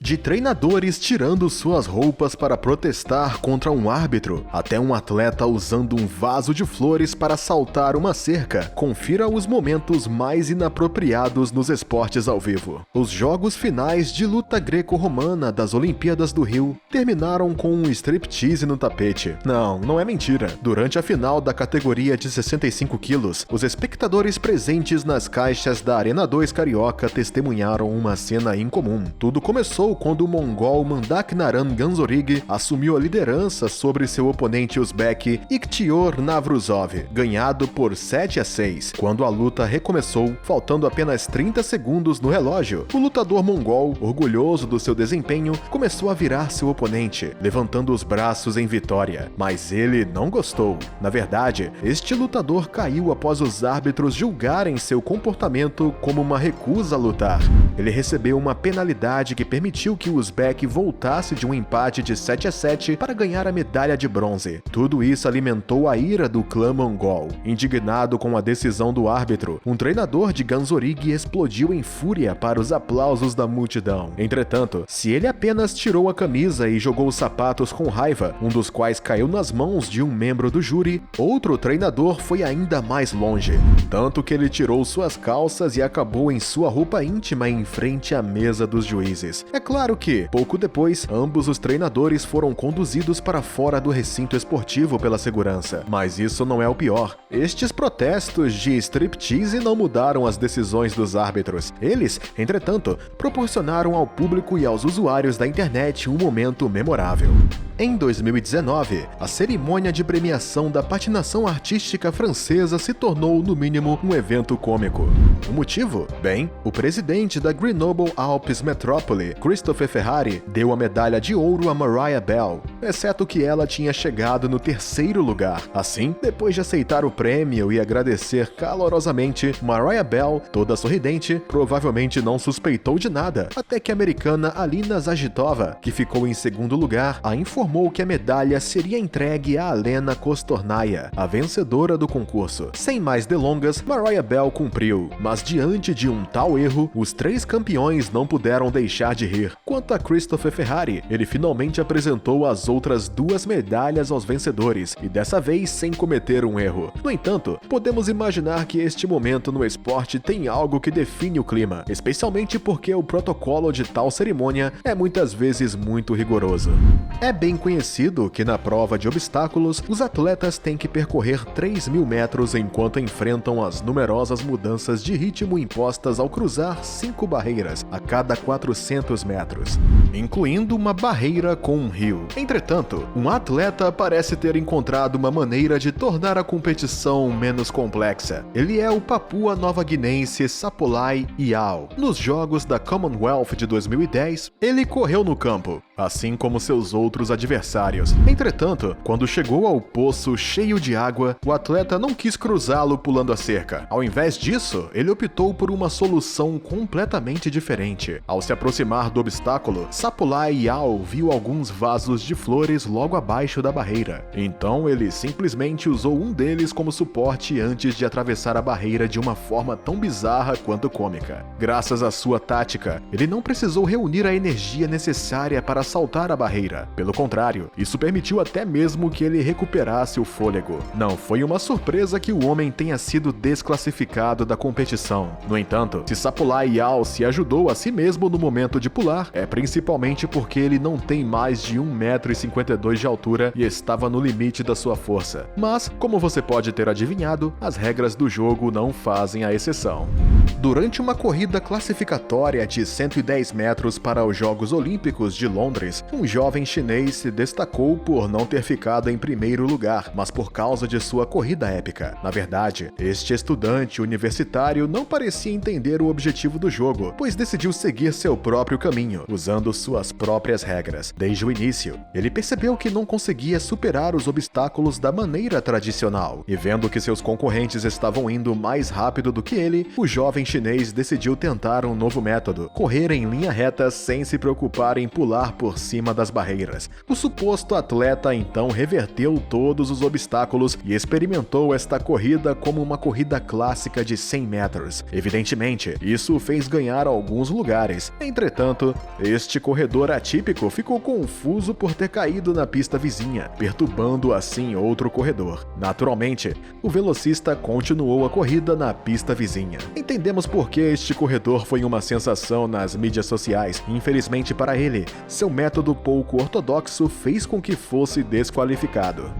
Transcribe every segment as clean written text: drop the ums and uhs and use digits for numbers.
De treinadores tirando suas roupas para protestar contra um árbitro, até um atleta usando um vaso de flores para saltar uma cerca, confira os momentos mais inapropriados nos esportes ao vivo. Os jogos finais de luta greco-romana das Olimpíadas do Rio terminaram com um striptease no tapete. Não é mentira. Durante a final da categoria de 65 quilos, os espectadores presentes nas caixas da Arena 2 Carioca testemunharam uma cena incomum. Tudo começou quando o mongol Mandaknaran Ganzorig assumiu a liderança sobre seu oponente uzbek Ikhtior Navruzov, ganhado por 7-6. Quando a luta recomeçou, faltando apenas 30 segundos no relógio, o lutador mongol, orgulhoso do seu desempenho, começou a virar seu oponente, levantando os braços em vitória. Mas ele não gostou. Na verdade, este lutador caiu após os árbitros julgarem seu comportamento como uma recusa a lutar. Ele recebeu uma penalidade que permitiu que o uzbek voltasse de um empate de 7-7 para ganhar a medalha de bronze. Tudo isso alimentou a ira do clã mongol. Indignado com a decisão do árbitro, um treinador de Ganzorig explodiu em fúria para os aplausos da multidão. Entretanto, se ele apenas tirou a camisa e jogou os sapatos com raiva, um dos quais caiu nas mãos de um membro do júri, outro treinador foi ainda mais longe. Tanto que ele tirou suas calças e acabou em sua roupa íntima em frente à mesa dos juízes. É claro que, pouco depois, ambos os treinadores foram conduzidos para fora do recinto esportivo pela segurança. Mas isso não é o pior. Estes protestos de striptease não mudaram as decisões dos árbitros. Eles, entretanto, proporcionaram ao público e aos usuários da internet um momento memorável. Em 2019, a cerimônia de premiação da patinação artística francesa se tornou, no mínimo, um evento cômico. O motivo? Bem, o presidente da Grenoble Alpes Metrópole, Christophe Ferrari, deu a medalha de ouro a Mariah Bell, exceto que ela tinha chegado no 3º lugar. Assim, depois de aceitar o prêmio e agradecer calorosamente, Mariah Bell, toda sorridente, provavelmente não suspeitou de nada, até que a americana Alina Zagitova, que ficou em 2º lugar, a informou que a medalha seria entregue a Alena Kostornaia, a vencedora do concurso. Sem mais delongas, Mariah Bell cumpriu, mas diante de um tal erro, os 3 campeões não puderam deixar de rir. Quanto a Christophe Ferrari, ele finalmente apresentou as outras 2 medalhas aos vencedores, e dessa vez sem cometer um erro. No entanto, podemos imaginar que este momento no esporte tem algo que define o clima, especialmente porque o protocolo de tal cerimônia é muitas vezes muito rigoroso. É bem conhecido que na prova de obstáculos, os atletas têm que percorrer 3.000 metros enquanto enfrentam as numerosas mudanças de ritmo impostas ao cruzar 5 barreiras a cada 400 metros, incluindo uma barreira com um rio. Entretanto, um atleta parece ter encontrado uma maneira de tornar a competição menos complexa. Ele é o Papua Nova Guinense Sapolai Iao. Nos Jogos da Commonwealth de 2010, ele correu no campo, assim como seus outros adversários. Entretanto, quando chegou ao poço cheio de água, o atleta não quis cruzá-lo pulando a cerca. Ao invés disso, ele optou por uma solução completamente diferente. Ao se aproximar do obstáculo, Sapolai Iao viu alguns vasos de flores logo abaixo da barreira. Então ele simplesmente usou um deles como suporte antes de atravessar a barreira de uma forma tão bizarra quanto cômica. Graças à sua tática, ele não precisou reunir a energia necessária para saltar a barreira. Pelo contrário, isso permitiu até mesmo que ele recuperasse o fôlego. Não foi uma surpresa que o homem tenha sido desclassificado da competição. No entanto, se Sapolai Iao se ajudou a si mesmo no momento de pular, é principalmente porque ele não tem mais de 1,52 m de altura e estava no limite da sua força. Mas, como você pode ter adivinhado, as regras do jogo não fazem a exceção. Durante uma corrida classificatória de 110 metros para os Jogos Olímpicos de Londres, um jovem chinês se destacou por não ter ficado em primeiro lugar, mas por causa de sua corrida épica. Na verdade, este estudante universitário não parecia entender o objetivo do jogo, pois decidiu seguir seu próprio caminho, usando suas próprias regras. Desde o início, ele percebeu que não conseguia superar os obstáculos da maneira tradicional, e vendo que seus concorrentes estavam indo mais rápido do que ele, o jovem chinês decidiu tentar um novo método: correr em linha reta sem se preocupar em pular por cima das barreiras. O O suposto atleta então reverteu todos os obstáculos e experimentou esta corrida como uma corrida clássica de 100 metros. Evidentemente, isso o fez ganhar alguns lugares. Entretanto, este corredor atípico ficou confuso por ter caído na pista vizinha, perturbando assim outro corredor. Naturalmente, o velocista continuou a corrida na pista vizinha. Entendemos por que este corredor foi uma sensação nas mídias sociais. Infelizmente para ele, seu método pouco ortodoxo fez com que fosse desqualificado.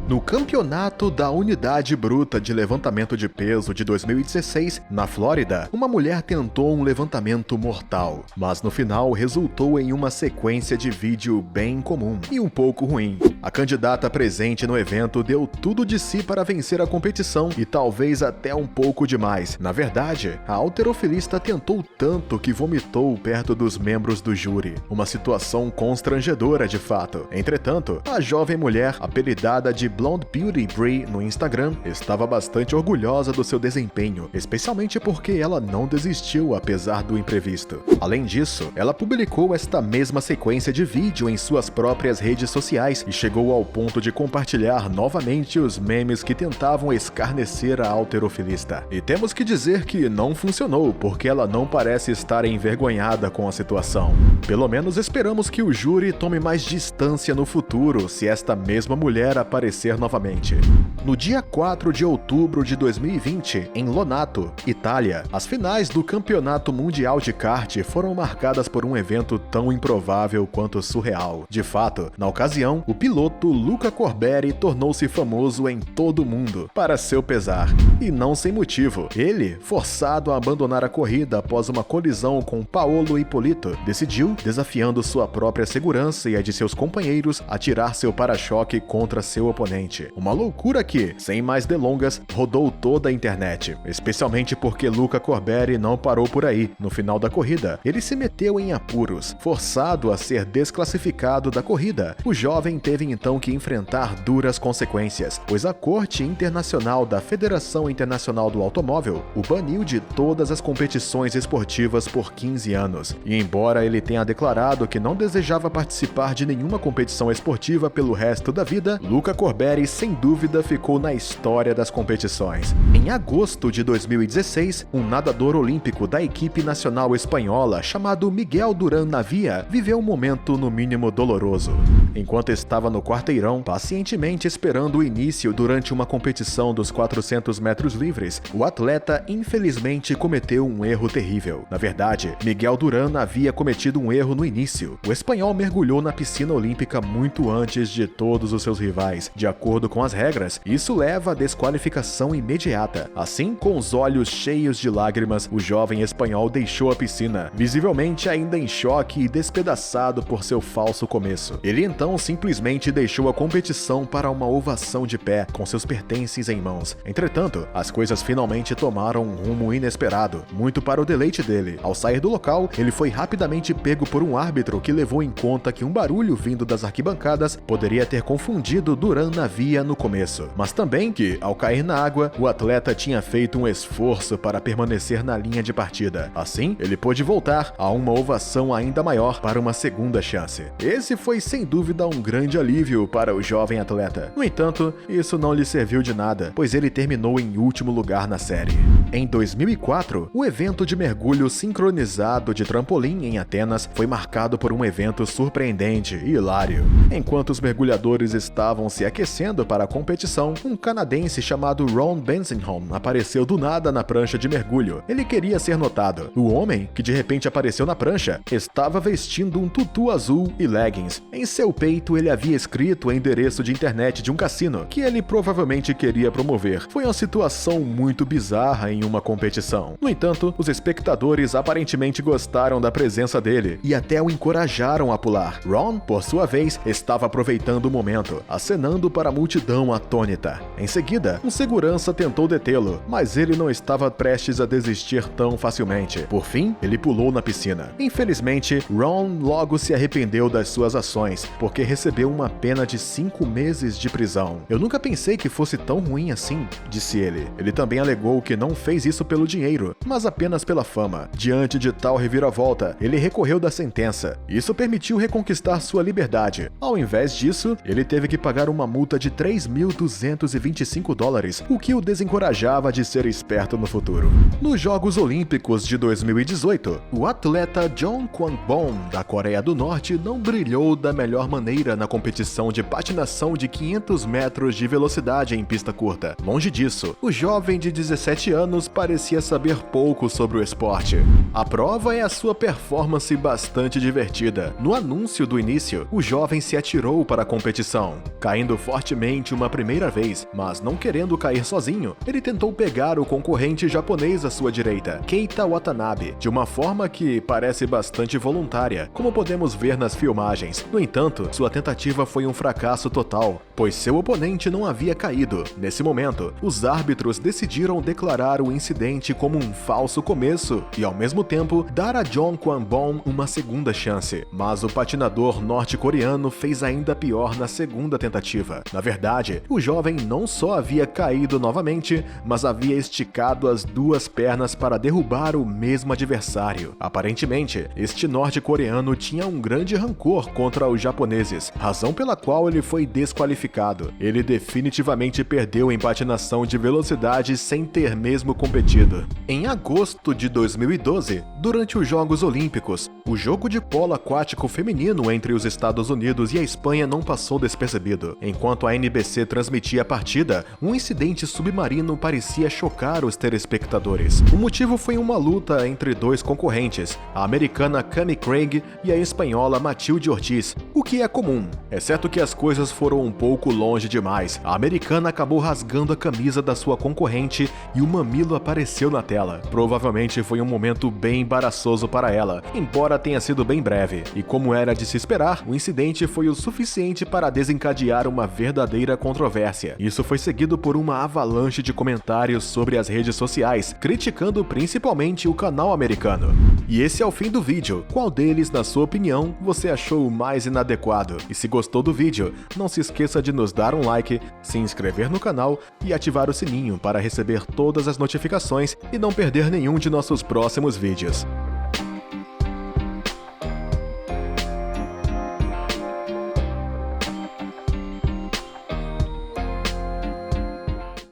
No campeonato da unidade bruta de levantamento de peso de 2016, na Flórida, uma mulher tentou um levantamento mortal, mas no final resultou em uma sequência de vídeo bem comum e um pouco ruim. A candidata presente no evento deu tudo de si para vencer a competição e talvez até um pouco demais. Na verdade, a halterofilista tentou tanto que vomitou perto dos membros do júri. Uma situação constrangedora de fato. Entretanto, a jovem mulher, apelidada de Blonde Beauty Brie no Instagram, estava bastante orgulhosa do seu desempenho, especialmente porque ela não desistiu apesar do imprevisto. Além disso, ela publicou esta mesma sequência de vídeo em suas próprias redes sociais e chegou ao ponto de compartilhar novamente os memes que tentavam escarnecer a halterofilista. E temos que dizer que não funcionou, porque ela não parece estar envergonhada com a situação. Pelo menos esperamos que o júri tome mais distância no futuro se esta mesma mulher aparecer novamente. No dia 4 de outubro de 2020, em Lonato, Itália, as finais do Campeonato Mundial de Kart foram marcadas por um evento tão improvável quanto surreal. De fato, na ocasião, o piloto Luca Corberi tornou-se famoso em todo o mundo, para seu pesar. E não sem motivo. Ele, forçado a abandonar a corrida após uma colisão com Paolo Ippolito, decidiu, desafiando sua própria segurança e a de seus companheiros, atirar seu para-choque contra seu oponente. Uma loucura que, sem mais delongas, rodou toda a internet, especialmente porque Luca Corberi não parou por aí. No final da corrida, ele se meteu em apuros. Forçado a ser desclassificado da corrida, o jovem teve então que enfrentar duras consequências, pois a Corte Internacional da Federação Internacional do Automóvel o baniu de todas as competições esportivas por 15 anos. E embora ele tenha declarado que não desejava participar de nenhuma competição esportiva pelo resto da vida, Luca Corberi sem dúvida ficou na história das competições. Em agosto de 2016, um nadador olímpico da equipe nacional espanhola chamado Miguel Durán Navia viveu um momento no mínimo doloroso. Enquanto estava no quarteirão, pacientemente esperando o início durante uma competição dos 400 metros livres, o atleta infelizmente cometeu um erro terrível. Na verdade, Miguel Durán havia cometido um erro no início. O espanhol mergulhou na piscina olímpica muito antes de todos os seus rivais. De acordo com as regras, isso leva à desqualificação imediata. Assim, com os olhos cheios de lágrimas, o jovem espanhol deixou a piscina, visivelmente ainda em choque e despedaçado por seu falso começo. Ele então simplesmente deixou a competição para uma ovação de pé, com seus pertences em mãos. Entretanto, as coisas finalmente tomaram um rumo inesperado, muito para o deleite dele. Ao sair do local, ele foi rapidamente pego por um árbitro que levou em conta que um barulho vindo das arquibancadas poderia ter confundido Durán Navia no começo, mas também que, ao cair na água, o atleta tinha feito um esforço para permanecer na linha de partida. Assim, ele pôde voltar a uma ovação ainda maior para uma segunda chance. Esse foi sem dúvida um grande alívio para o jovem atleta. No entanto, isso não lhe serviu de nada, pois ele terminou em último lugar na série. Em 2004, o evento de mergulho sincronizado de trampolim em Atenas foi marcado por um evento surpreendente e hilário. Enquanto os mergulhadores estavam se aquecendo para a competição, um canadense chamado Ron Bensenholm apareceu do nada na prancha de mergulho. Ele queria ser notado. O homem, que de repente apareceu na prancha, estava vestindo um tutu azul e leggings. Em seu peito, ele havia escrito o endereço de internet de um cassino, que ele provavelmente queria promover. Foi uma situação muito bizarra em uma competição. No entanto, os espectadores aparentemente gostaram da presença dele e até o encorajaram a pular. Ron, por sua vez, estava aproveitando o momento, acenando para a multidão atônita. Em seguida, um segurança tentou detê-lo, mas ele não estava prestes a desistir tão facilmente. Por fim, ele pulou na piscina. Infelizmente, Ron logo se arrependeu das suas ações, porque recebeu uma pena de 5 meses de prisão. Eu nunca pensei que fosse tão ruim assim, disse ele. Ele também alegou que não fez isso pelo dinheiro, mas apenas pela fama. Diante de tal reviravolta, ele recorreu da sentença. Isso permitiu reconquistar sua liberdade. Ao invés disso, ele teve que pagar uma multa de $3.225, o que o desencorajava de ser esperto no futuro. Nos Jogos Olímpicos de 2018, o atleta Jeong Kwan-bom, da Coreia do Norte, não brilhou da melhor maneira na competição de patinação de 500 metros de velocidade em pista curta. Longe disso, o jovem de 17 anos parecia saber pouco sobre o esporte. A prova é a sua performance bastante divertida. No anúncio do início, o jovem se atirou para a competição, caindo fortemente uma primeira vez, mas não querendo cair sozinho, ele tentou pegar o concorrente japonês à sua direita, Keita Watanabe, de uma forma que parece bastante voluntária, como podemos ver nas filmagens. No entanto, sua tentativa foi um fracasso total, pois seu oponente não havia caído. Nesse momento, os árbitros decidiram declarar o incidente como um falso começo e, ao mesmo tempo, dar a Jeong Kwan-bom uma segunda chance. Mas o patinador norte-coreano fez ainda pior na segunda tentativa. Na verdade, o jovem não só havia caído novamente, mas havia esticado as duas pernas para derrubar o mesmo adversário. Aparentemente, este norte-coreano tinha um grande rancor contra os japoneses, razão pela qual ele foi desqualificado. Ele definitivamente perdeu em patinação de velocidade sem ter mesmo competido. Em agosto de 2012, durante os Jogos Olímpicos, o jogo de polo aquático feminino entre os Estados Unidos e a Espanha não passou despercebido. Enquanto a NBC transmitia a partida, um incidente submarino parecia chocar os telespectadores. O motivo foi uma luta entre dois concorrentes, a americana Cami Craig e a espanhola Matilde Ortiz, o que é comum, exceto que as coisas foram um pouco longe demais. A americana acabou rasgando a camisa da sua concorrente e o mamilo apareceu na tela. Provavelmente foi um momento bem embaraçoso para ela, embora tenha sido bem breve. E como era de se esperar, o incidente foi o suficiente para desencadear uma verdadeira controvérsia. Isso foi seguido por uma avalanche de comentários sobre as redes sociais, criticando principalmente o canal americano. E esse é o fim do vídeo. Qual deles, na sua opinião, você achou o mais inadequado? E se gostou do vídeo, não se esqueça de nos dar um like, se inscrever no canal e ativar o sininho para receber todas as notificações e não perder nenhum de nossos próximos vídeos.